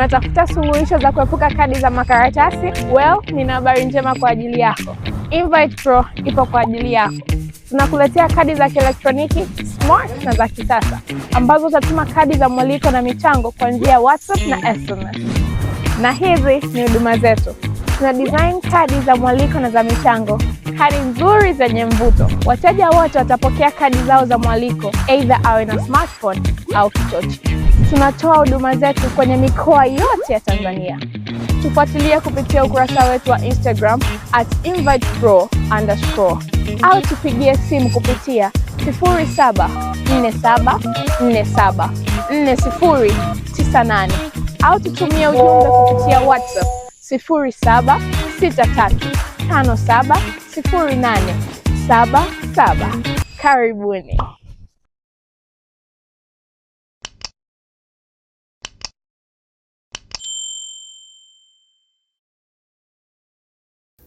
Unatafuta suluhisho za kuepuka kadi za makaratasi? Well, nina habari njema kwa ajili yako. Invite Pro ipo kwa ajili yako. Tunakuletea kadi za kielektroniki smart na za kisasa ambazo utatuma kadi za mwaliko na michango kwa njia ya WhatsApp na SMS. Na hizi ni huduma zetu. Tuna design kadi za mwaliko na za michango, kadi nzuri zenye mvuto. Wateja wote watapokea kadi zao za mwaliko, either awe na smartphone au kichochi. Tunatoa huduma zetu kwenye mikoa yote ya Tanzania. Tufuatilie kupitia ukurasa wetu wa Instagram @invitepro_ au tupigie simu kupitia 0747474098 au tutumie ujumbe kupitia WhatsApp 0763570877. Karibuni.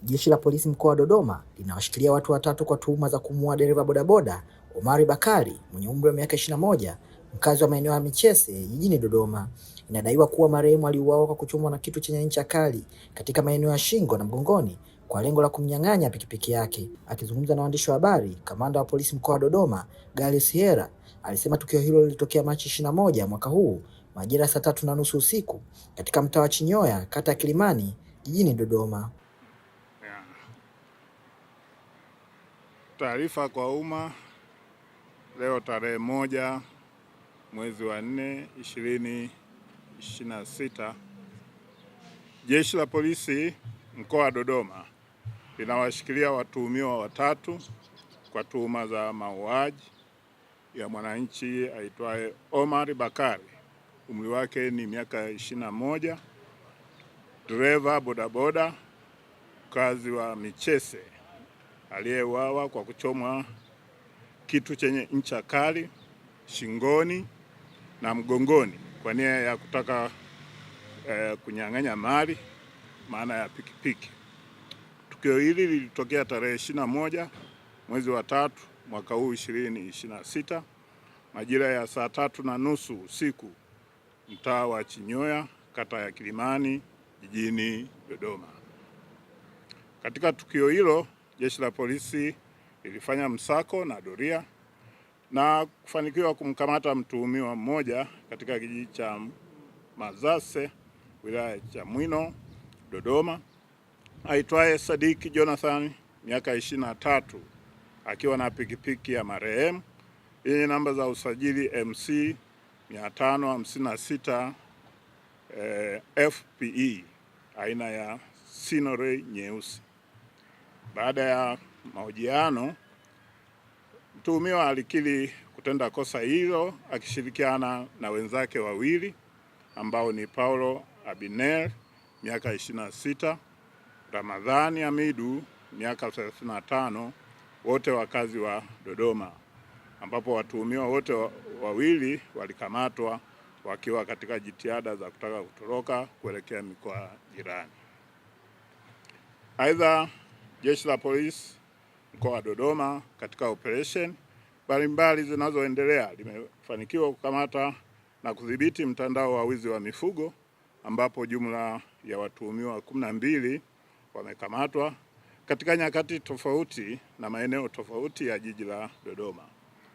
Jeshi la Polisi mkoa wa Dodoma linawashikilia watu watatu kwa tuhuma za kumuua dereva bodaboda Omari Bakari mwenye umri wa miaka 21, mkazi wa maeneo ya Michese jijini Dodoma. Inadaiwa kuwa marehemu aliuawa kwa kuchomwa na kitu chenye ncha kali katika maeneo ya shingo na mgongoni kwa lengo la kumnyang'anya pikipiki yake. Akizungumza na waandishi wa habari, kamanda wa polisi mkoa wa Dodoma, Gali Sierra, alisema tukio hilo lilitokea Machi 21 mwaka huu majira saa 3:30 usiku katika mtaa wa Chinyoya, kata ya Kilimani, jijini Dodoma. Taarifa kwa umma leo tarehe 1 mwezi wa 4 2026, Jeshi la Polisi mkoa wa Dodoma linawashikilia watuhumiwa watatu kwa tuhuma za mauaji ya mwananchi aitwaye Omari Bakari, umri wake ni miaka 21, dereva bodaboda mkazi wa Michese, aliyeuawa kwa kuchomwa kitu chenye ncha kali shingoni na mgongoni kwa nia ya kutaka kunyang'anya mali, maana ya pikipiki. Tukio hili lilitokea tarehe 21 mwezi wa 3 mwaka huu 2026 majira ya saa 3:30 usiku, mtaa wa Chinyoya, kata ya Kilimani, jijini Dodoma. Katika tukio hilo, Jeshi la Polisi lilifanya msako na doria na kufanikiwa kumkamata mtuhumiwa mmoja katika kijiji cha Mazase, wilaya ya Chamwino, Dodoma, aitwaye Sadiki Jonathan, miaka 23, akiwa na pikipiki ya marehemu yenye namba za usajili MC 556 FPE aina ya Sinoray nyeusi. Baada ya mahojiano, mtuhumiwa alikiri kutenda kosa hilo akishirikiana na wenzake wawili ambao ni Paulo Abinel, miaka 26, Ramadhani Hamidu, miaka 35, wote wakazi wa Dodoma, ambapo watuhumiwa wote wawili walikamatwa wakiwa katika jitihada za kutaka kutoroka kuelekea mikoa jirani. Aidha, Jeshi la Polisi mkoa wa Dodoma katika operation mbalimbali zinazoendelea limefanikiwa kukamata na kudhibiti mtandao wa wizi wa mifugo, ambapo jumla ya watuhumiwa 12 wamekamatwa katika nyakati tofauti na maeneo tofauti ya jiji la Dodoma,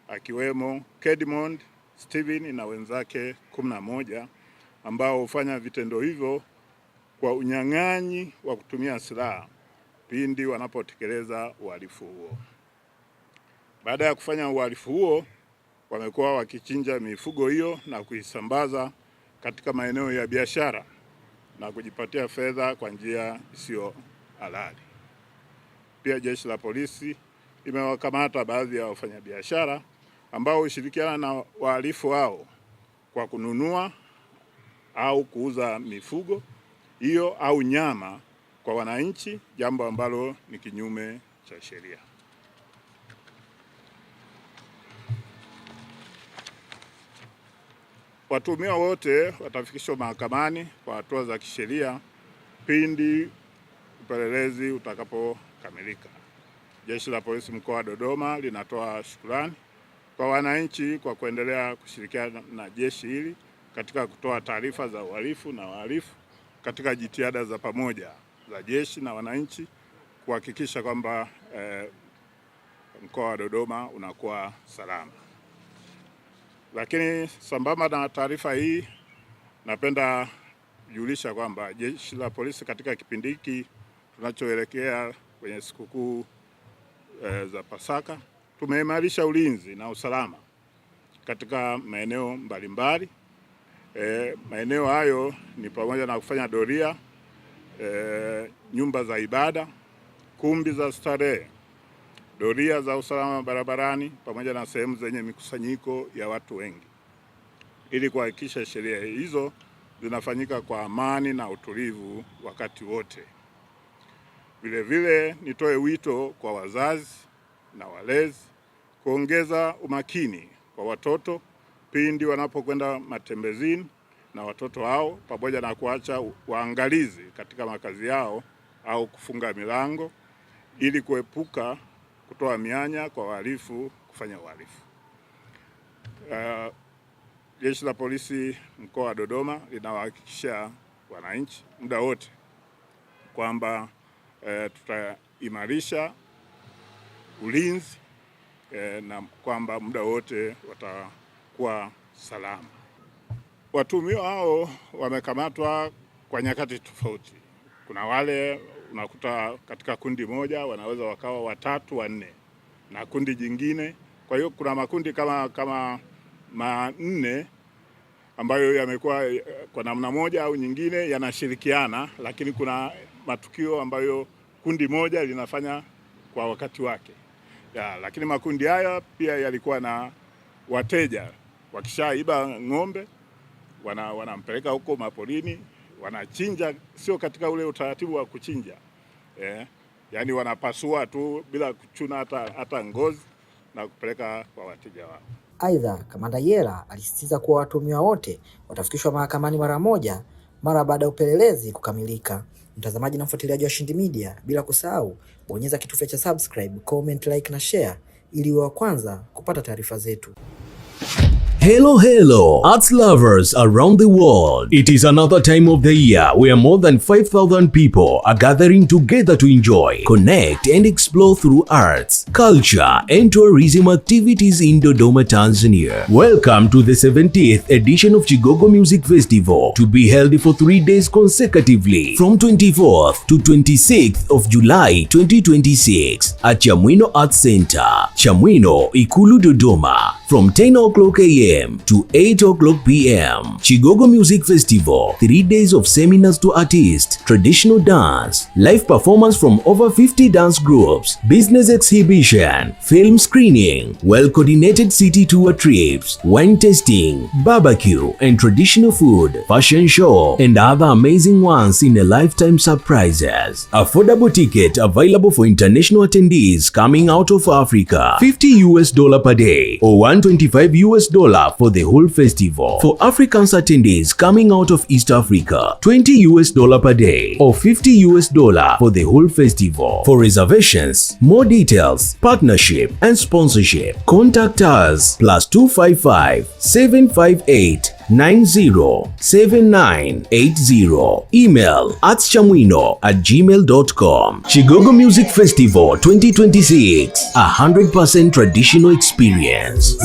akiwemo Kedmond Steven na wenzake 11 ambao hufanya vitendo hivyo kwa unyang'anyi wa kutumia silaha pindi wanapotekeleza uhalifu huo. Baada ya kufanya uhalifu huo, wamekuwa wakichinja mifugo hiyo na kuisambaza katika maeneo ya biashara na kujipatia fedha kwa njia isiyo halali. Pia Jeshi la Polisi limewakamata baadhi ya wafanyabiashara ambao hushirikiana na wahalifu hao kwa kununua au kuuza mifugo hiyo au nyama kwa wananchi, jambo ambalo ni kinyume cha sheria. Watuhumiwa wote watafikishwa mahakamani kwa hatua za kisheria pindi upelelezi utakapokamilika. Jeshi la Polisi mkoa wa Dodoma linatoa shukrani kwa wananchi kwa kuendelea kushirikiana na jeshi hili katika kutoa taarifa za uhalifu na wahalifu katika jitihada za pamoja za jeshi na wananchi kuhakikisha kwamba mkoa wa Dodoma unakuwa salama. Lakini sambamba na taarifa hii, napenda kujulisha kwamba Jeshi la Polisi katika kipindi hiki tunachoelekea kwenye sikukuu za Pasaka, tumeimarisha ulinzi na usalama katika maeneo mbalimbali. Maeneo hayo ni pamoja na kufanya doria, nyumba za ibada, kumbi za starehe, doria za usalama barabarani, pamoja na sehemu zenye mikusanyiko ya watu wengi, ili kuhakikisha sheria hizo zinafanyika kwa amani na utulivu wakati wote. Vile nitoe wito kwa wazazi na walezi kuongeza umakini kwa watoto pindi wanapokwenda matembezini na watoto hao, pamoja na kuacha waangalizi katika makazi yao au kufunga milango ili kuepuka kutoa mianya kwa wahalifu kufanya uhalifu. Jeshi la Polisi mkoa wa Dodoma linawahakikishia wananchi muda wote kwamba tutaimarisha ulinzi na kwamba muda wote watakuwa salama. Watuhumiwa hao wamekamatwa kwa nyakati tofauti. Kuna wale unakuta katika kundi moja wanaweza wakawa 3, 4 na kundi jingine. Kwa hiyo kuna makundi kama 4 ambayo yamekuwa kwa namna moja au nyingine yanashirikiana, lakini kuna matukio ambayo kundi moja linafanya kwa wakati wake. Lakini makundi haya pia yalikuwa na wateja, wakishaiba ng'ombe wanampeleka huko maporini, wanachinja, sio katika ule utaratibu wa kuchinja. Yaani wanapasua tu bila kuchuna hata ngozi na kupeleka kwa wateja wao. Aidha, Kamanda Yela alisisitiza kuwa watuhumiwa wote watafikishwa mahakamani mara baada ya upelelezi kukamilika. Mtazamaji na mfuatiliaji wa Washindi Media, bila kusahau bonyeza kitufe cha subscribe, comment, like na share ili uwe wa kwanza kupata taarifa zetu. Hello, arts lovers around the world. It is another time of the year where more than 5,000 people are gathering together to enjoy, connect, and explore through arts, culture, and tourism activities in Dodoma, Tanzania. Welcome to the 70th edition of Chigogo Music Festival, to be held for 3 days consecutively from 24th to 26th of July 2026 at Chamwino Arts Center, Chamwino, Ikulu, Dodoma, from 10 o'clock a.m. to 8 o'clock p.m. Chigogo Music Festival, 3 days of seminars to artists, traditional dance, live performance from over 50 dance groups, business exhibition, film screening, well-coordinated city tour trips, wine tasting, barbecue and traditional food, fashion show, and other amazing ones in a lifetime surprises. Affordable ticket available for international attendees coming out of Africa, $50 per day or $125 for the whole festival. For African attendees coming out of East Africa, $20 per day or $50 for the whole festival. For reservations, more details, partnership and sponsorship, contact us +255 758 907980. Email artschamwino@gmail.com. Chigogo Music Festival 2026, 100% traditional experience.